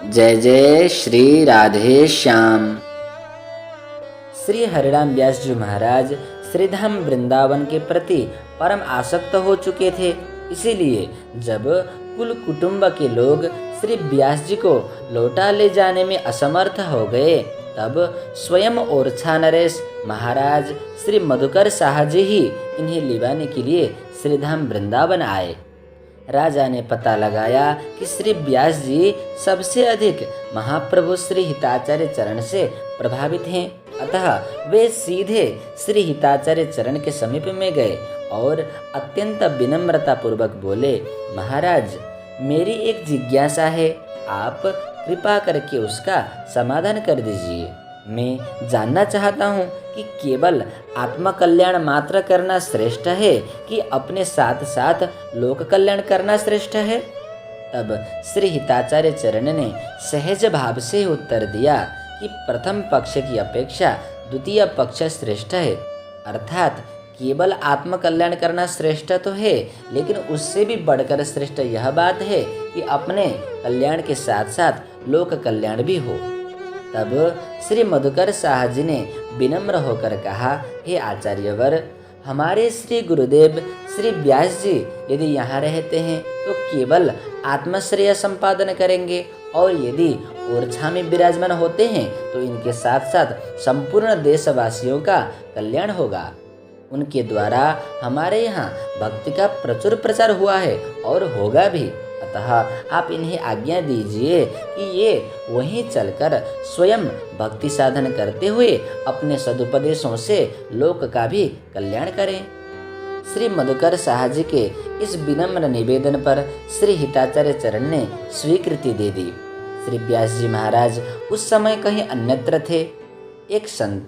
जय जय श्री राधे श्याम। श्री हरिराम व्यास जी महाराज श्रीधाम वृंदावन के प्रति परम आसक्त हो चुके थे। इसीलिए जब कुल कुटुंब के लोग श्री व्यास जी को लौटा ले जाने में असमर्थ हो गए, तब स्वयं ओरछा नरेश महाराज श्री मधुकर शाह जी ही इन्हें लिवाने के लिए श्रीधाम वृंदावन आए। राजा ने पता लगाया कि श्री व्यास जी सबसे अधिक महाप्रभु श्री हिताचार्य चरण से प्रभावित हैं, अतः वे सीधे श्री हिताचार्य चरण के समीप में गए और अत्यंत विनम्रता पूर्वक बोले, महाराज मेरी एक जिज्ञासा है, आप कृपा करके उसका समाधान कर दीजिए। मैं जानना चाहता हूँ कि केवल आत्म कल्याण मात्र करना श्रेष्ठ है कि अपने साथ साथ लोक कल्याण करना श्रेष्ठ है। तब श्री हिताचार्य चरण ने सहज भाव से उत्तर दिया कि प्रथम पक्ष की अपेक्षा द्वितीय पक्ष श्रेष्ठ है, अर्थात केवल आत्म कल्याण करना श्रेष्ठ तो है, लेकिन उससे भी बढ़कर श्रेष्ठ यह बात है कि अपने कल्याण के साथ साथ लोक कल्याण भी हो। तब श्री मधुकर शाह जी ने विनम्र होकर कहा, हे आचार्यवर, हमारे श्री गुरुदेव श्री व्यास जी यदि यहाँ रहते हैं तो केवल आत्मश्रेय संपादन करेंगे, और यदि ओरछा में विराजमान होते हैं तो इनके साथ साथ संपूर्ण देशवासियों का कल्याण होगा। उनके द्वारा हमारे यहाँ भक्ति का प्रचुर प्रचार हुआ है और होगा भी, अतः आप इन्हें आज्ञा दीजिए कि ये वहीं चलकर स्वयं भक्ति साधन करते हुए अपने सदुपदेशों से लोक का भी कल्याण करें। श्री मधुकर शाह जी के इस विनम्र निवेदन पर श्री हिताचार्य चरण ने स्वीकृति दे दी। श्री व्यास जी महाराज उस समय कहीं अन्यत्र थे। एक संत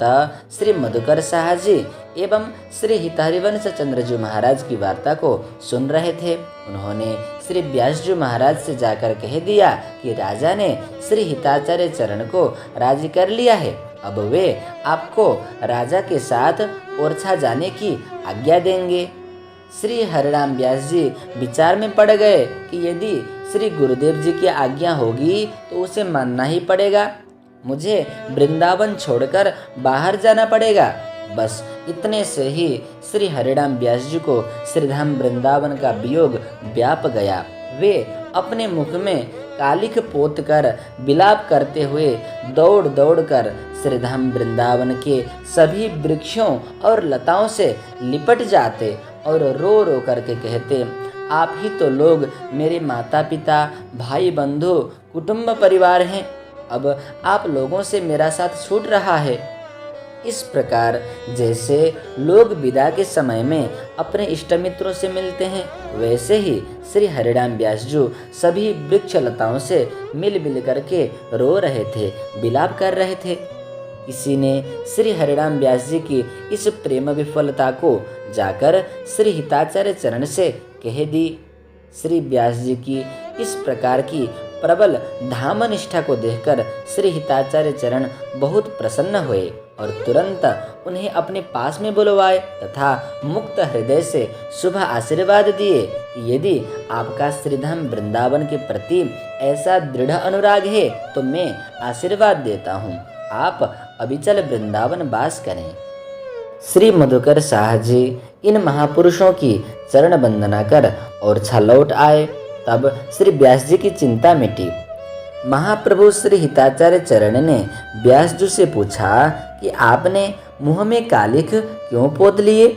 श्री मधुकर शाह जी एवं श्री हितहरिवंश चंद्र जी महाराज की वार्ता को सुन रहे थे। उन्होंने श्री व्यास जी महाराज से जाकर कह दिया कि राजा ने श्री हिताचार्य चरण को राजी कर लिया है, अब वे आपको राजा के साथ ओरछा जाने की आज्ञा देंगे। श्री हरिराम व्यास जी विचार में पड़ गए कि यदि श्री गुरुदेव जी की आज्ञा होगी तो उसे मानना ही पड़ेगा, मुझे वृंदावन छोड़कर बाहर जाना पड़ेगा। बस इतने से ही श्री हरिराम व्यास जी को श्रीधाम वृंदावन का वियोग व्याप गया। वे अपने मुख में कालिख पोत कर विलाप करते हुए दौड़ दौड़ कर श्रीधाम वृंदावन के सभी वृक्षों और लताओं से लिपट जाते और रो रो करके कहते, आप ही तो लोग मेरे माता पिता भाई बंधु कुटुंब परिवार हैं, अब आप लोगों से मेरा साथ छूट रहा है। इस प्रकार जैसे लोग विदा के समय में अपने इष्ट मित्रों से मिलते हैं, वैसे ही श्री हरिराम व्यास जी सभी वृक्ष लताओं से मिल मिल करके रो रहे थे, विलाप कर रहे थे। किसी ने श्री हरिराम व्यास जी की इस प्रेम विफलता को जाकर श्री हिताचार्य चरण से कह दी। श्री व्यास जी की इस प्रकार की प्रबल धाम निष्ठा को देखकर श्री हिताचार्य चरण बहुत प्रसन्न हुए और तुरंत उन्हें अपने पास में बुलवाए तथा मुक्त हृदय से शुभ आशीर्वाद दिए कि यदि आपका श्रीधाम वृंदावन के प्रति ऐसा दृढ़ अनुराग है तो मैं आशीर्वाद देता हूँ, आप अविचल वृंदावन वास करें। श्री मधुकर शाह जी इन महापुरुषों की चरण वंदना कर ओरछा लौट आए। तब श्री व्यास जी की चिंता मिटी। महाप्रभु श्री हिताचार्य चरण ने व्यास जी से पूछा कि आपने मुंह में कालिख क्यों पोत लिए?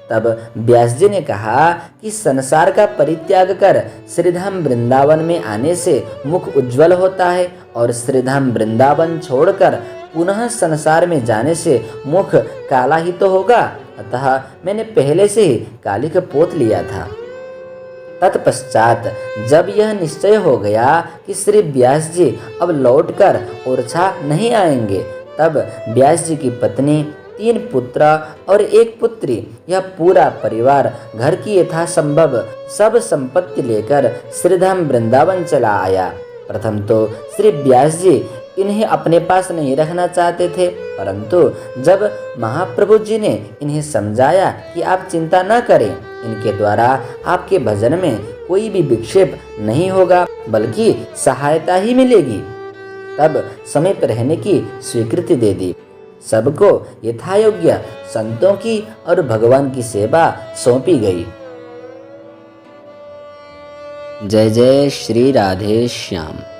तब व्यास जी ने कहा कि संसार का परित्याग कर श्रीधाम वृंदावन में आने से मुख उज्जवल होता है और श्रीधाम वृंदावन छोड़कर पुनः संसार में जाने से मुख काला ही तो होगा, अतः मैंने पहले से ही कालिख पोत लिया था। तत्पश्चात जब यह निश्चय हो गया कि श्री व्यास जी अब लौटकर ओरछा नहीं आएंगे, तब व्यास जी की पत्नी, 3 पुत्र और 1 पुत्री, यह पूरा परिवार घर की यथासंभव सब संपत्ति लेकर श्रीधाम वृंदावन चला आया। प्रथम तो श्री व्यास जी इन्हें अपने पास नहीं रखना चाहते थे, परंतु जब महाप्रभु जी ने इन्हें समझाया कि आप चिंता न करें, इनके द्वारा आपके भजन में कोई भी विक्षेप नहीं होगा बल्कि सहायता ही मिलेगी, तब समीप रहने की स्वीकृति दे दी। सबको यथायोग्य संतों की और भगवान की सेवा सौंपी गई। जय जय श्री राधे श्याम।